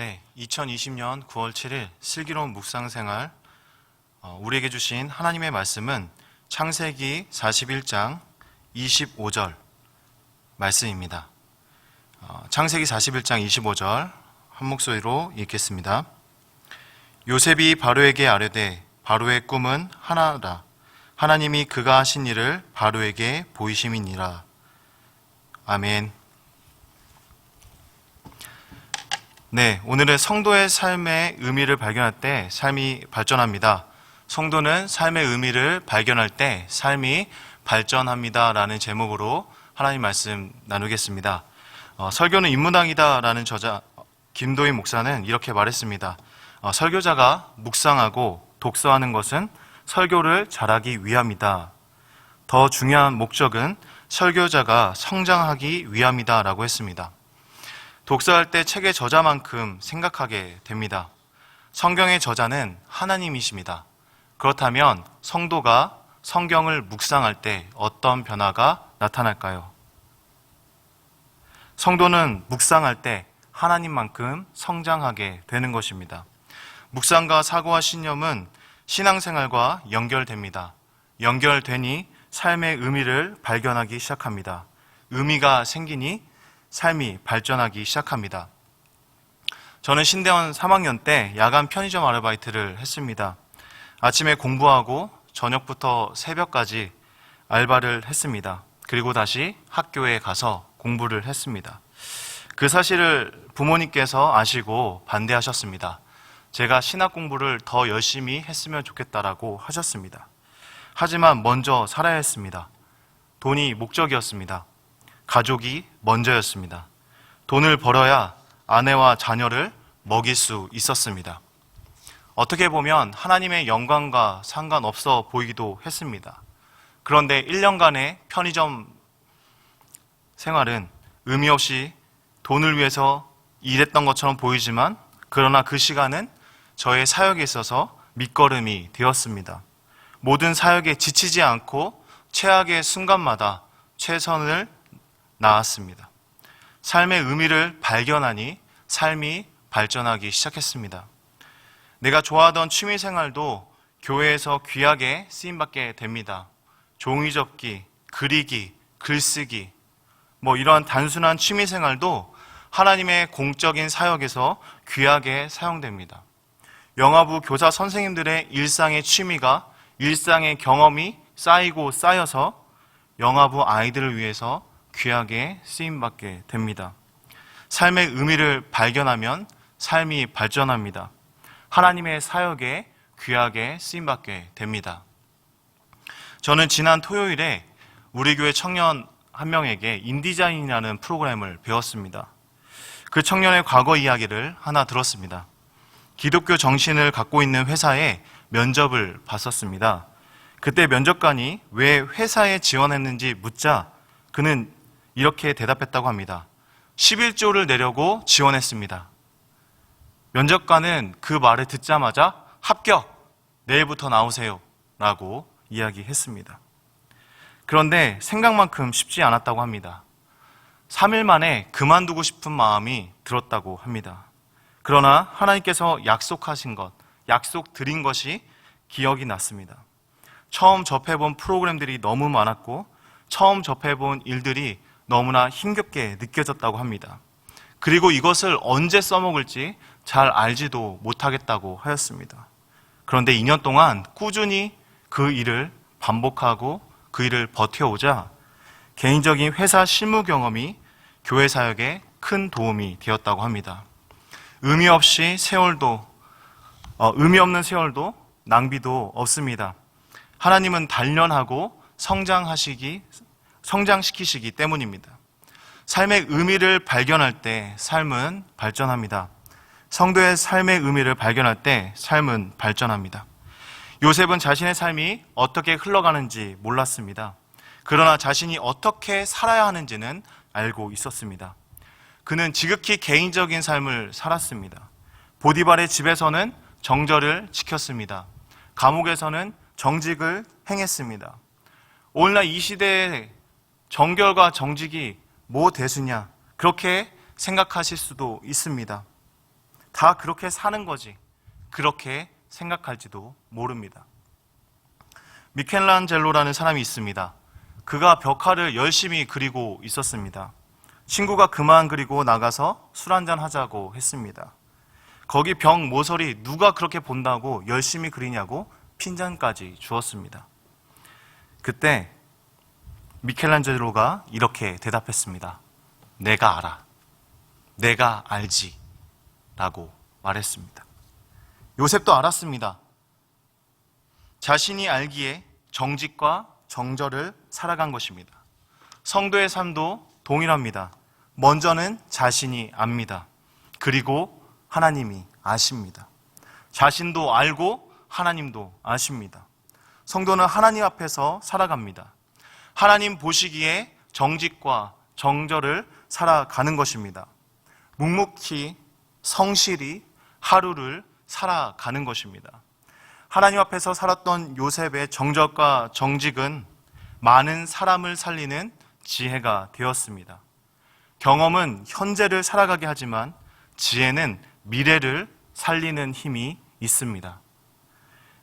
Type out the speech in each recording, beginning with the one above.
네, 2020년 9월 7일 슬기로운 묵상생활 우리에게 주신 하나님의 말씀은 창세기 41장 25절 말씀입니다. 창세기 41장 25절 한 목소리로 읽겠습니다. 요셉이 바로에게 아뢰되 바로의 꿈은 하나라. 하나님이 그가 하신 일을 바로에게 보이심이니라. 아멘. 네, 오늘은 성도의 삶의 의미를 발견할 때 삶이 발전합니다. 성도는 삶의 의미를 발견할 때 삶이 발전합니다 라는 제목으로 하나님 말씀 나누겠습니다. 설교는 인문학이다 라는 저자 김도희 목사는 이렇게 말했습니다. 설교자가 묵상하고 독서하는 것은 설교를 잘하기 위함이다. 더 중요한 목적은 설교자가 성장하기 위함이다 라고 했습니다. 독서할 때 책의 저자만큼 생각하게 됩니다. 성경의 저자는 하나님이십니다. 그렇다면 성도가 성경을 묵상할 때 어떤 변화가 나타날까요? 성도는 묵상할 때 하나님만큼 성장하게 되는 것입니다. 묵상과 사고와 신념은 신앙생활과 연결됩니다. 연결되니 삶의 의미를 발견하기 시작합니다. 의미가 생기니 삶이 발전하기 시작합니다. 저는 신대원 3학년 때 야간 편의점 아르바이트를 했습니다. 아침에 공부하고 저녁부터 새벽까지 알바를 했습니다. 그리고 다시 학교에 가서 공부를 했습니다. 그 사실을 부모님께서 아시고 반대하셨습니다. 제가 신학 공부를 더 열심히 했으면 좋겠다라고 하셨습니다. 하지만 먼저 살아야 했습니다. 돈이 목적이었습니다. 가족이 먼저였습니다. 돈을 벌어야 아내와 자녀를 먹일 수 있었습니다. 어떻게 보면 하나님의 영광과 상관없어 보이기도 했습니다. 그런데 1년간의 편의점 생활은 의미 없이 돈을 위해서 일했던 것처럼 보이지만 그러나 그 시간은 저의 사역에 있어서 밑거름이 되었습니다. 모든 사역에 지치지 않고 최악의 순간마다 최선을 나았습니다. 삶의 의미를 발견하니 삶이 발전하기 시작했습니다. 내가 좋아하던 취미생활도 교회에서 귀하게 쓰임받게 됩니다. 종이접기, 그리기, 글쓰기, 이런 단순한 취미생활도 하나님의 공적인 사역에서 귀하게 사용됩니다. 영화부 교사 선생님들의 일상의 취미가 일상의 경험이 쌓이고 쌓여서 영화부 아이들을 위해서 귀하게 쓰임받게 됩니다. 삶의 의미를 발견하면 삶이 발전합니다. 하나님의 사역에 귀하게 쓰임받게 됩니다. 저는 지난 토요일에 우리 교회 청년 한 명에게 인디자인이라는 프로그램을 배웠습니다. 그 청년의 과거 이야기를 하나 들었습니다. 기독교 정신을 갖고 있는 회사에 면접을 봤었습니다. 그때 면접관이 왜 회사에 지원했는지 묻자 그는 이렇게 대답했다고 합니다. 11조를 내려고 지원했습니다. 면접관은 그 말을 듣자마자 합격! 내일부터 나오세요! 라고 이야기했습니다. 그런데 생각만큼 쉽지 않았다고 합니다. 3일 만에 그만두고 싶은 마음이 들었다고 합니다. 그러나 하나님께서 약속하신 것, 약속 드린 것이 기억이 났습니다. 처음 접해본 프로그램들이 너무 많았고 처음 접해본 일들이 너무나 힘겹게 느껴졌다고 합니다. 그리고 이것을 언제 써먹을지 잘 알지도 못하겠다고 하였습니다. 그런데 2년 동안 꾸준히 그 일을 반복하고 그 일을 버텨오자 개인적인 회사 실무 경험이 교회 사역에 큰 도움이 되었다고 합니다. 의미 없는 세월도 낭비도 없습니다. 하나님은 단련하고 성장시키시기 때문입니다. 삶의 의미를 발견할 때 삶은 발전합니다. 성도의 삶의 의미를 발견할 때 삶은 발전합니다. 요셉은 자신의 삶이 어떻게 흘러가는지 몰랐습니다. 그러나 자신이 어떻게 살아야 하는지는 알고 있었습니다. 그는 지극히 개인적인 삶을 살았습니다. 보디발의 집에서는 정절을 지켰습니다. 감옥에서는 정직을 행했습니다. 오늘날 이 시대에 정결과 정직이 뭐 대수냐 그렇게 생각하실 수도 있습니다. 다 그렇게 사는 거지, 그렇게 생각할지도 모릅니다. 미켈란젤로라는 사람이 있습니다. 그가 벽화를 열심히 그리고 있었습니다. 친구가 그만 그리고 나가서 술 한잔 하자고 했습니다. 거기 벽 모서리 누가 그렇게 본다고 열심히 그리냐고 핀잔까지 주었습니다. 그때 미켈란젤로가 이렇게 대답했습니다. 내가 알아. 내가 알지. 라고 말했습니다. 요셉도 알았습니다. 자신이 알기에 정직과 정절을 살아간 것입니다. 성도의 삶도 동일합니다. 먼저는 자신이 압니다. 그리고 하나님이 아십니다. 자신도 알고 하나님도 아십니다. 성도는 하나님 앞에서 살아갑니다. 하나님 보시기에 정직과 정절을 살아가는 것입니다. 묵묵히 성실히 하루를 살아가는 것입니다. 하나님 앞에서 살았던 요셉의 정절과 정직은 많은 사람을 살리는 지혜가 되었습니다. 경험은 현재를 살아가게 하지만 지혜는 미래를 살리는 힘이 있습니다.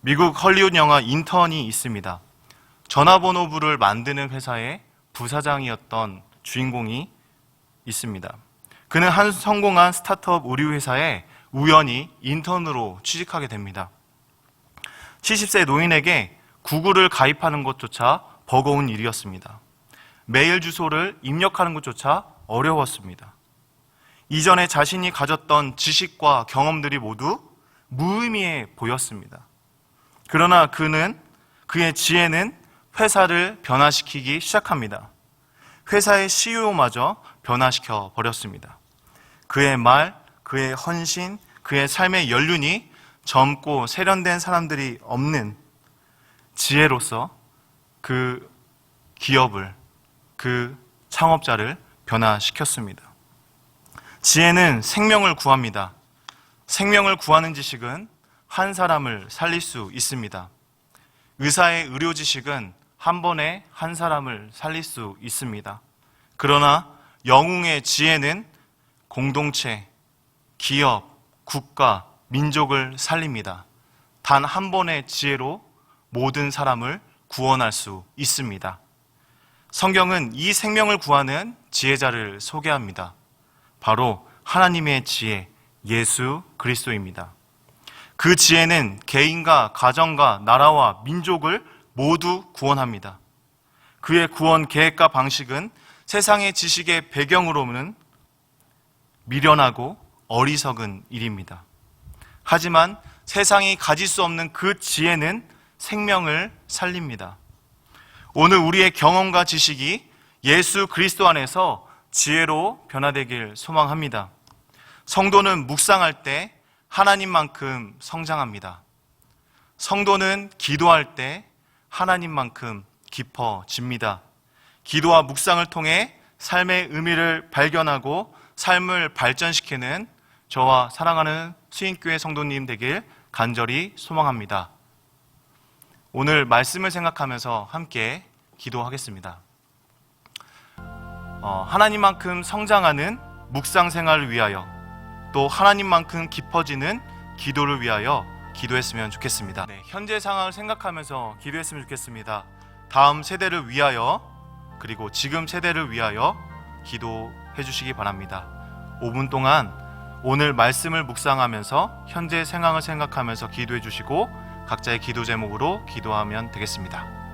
미국 헐리우드 영화 인턴이 있습니다. 전화번호부를 만드는 회사의 부사장이었던 주인공이 있습니다. 그는 한 성공한 스타트업 의류회사에 우연히 인턴으로 취직하게 됩니다. 70세 노인에게 구글을 가입하는 것조차 버거운 일이었습니다. 메일 주소를 입력하는 것조차 어려웠습니다. 이전에 자신이 가졌던 지식과 경험들이 모두 무의미해 보였습니다. 그러나 그의 지혜는 회사를 변화시키기 시작합니다. 회사의 CEO마저 변화시켜 버렸습니다. 그의 말, 그의 헌신, 그의 삶의 연륜이 젊고 세련된 사람들이 없는 지혜로서 그 기업을, 그 창업자를 변화시켰습니다. 지혜는 생명을 구합니다. 생명을 구하는 지식은 한 사람을 살릴 수 있습니다. 의사의 의료 지식은 한 번에 한 사람을 살릴 수 있습니다. 그러나 영웅의 지혜는 공동체, 기업, 국가, 민족을 살립니다. 단 한 번의 지혜로 모든 사람을 구원할 수 있습니다. 성경은 이 생명을 구하는 지혜자를 소개합니다. 바로 하나님의 지혜, 예수 그리스도입니다. 그 지혜는 개인과 가정과 나라와 민족을 모두 구원합니다. 그의 구원 계획과 방식은 세상의 지식의 배경으로는 미련하고 어리석은 일입니다. 하지만 세상이 가질 수 없는 그 지혜는 생명을 살립니다. 오늘 우리의 경험과 지식이 예수 그리스도 안에서 지혜로 변화되길 소망합니다. 성도는 묵상할 때 하나님만큼 성장합니다. 성도는 기도할 때 하나님만큼 깊어집니다. 기도와 묵상을 통해 삶의 의미를 발견하고 삶을 발전시키는 저와 사랑하는 수인교회 성도님 되길 간절히 소망합니다. 오늘 말씀을 생각하면서 함께 기도하겠습니다. 하나님만큼 성장하는 묵상 생활을 위하여 또 하나님만큼 깊어지는 기도를 위하여 기도했으면 좋겠습니다. 현재 상황을 생각하면서 기도했으면 좋겠습니다. 다음 세대를 위하여 그리고 지금 세대를 위하여 기도해 주시기 바랍니다. 5분 동안 오늘 말씀을 묵상하면서 현재 상황을 생각하면서 기도해 주시고 각자의 기도 제목으로 기도하면 되겠습니다.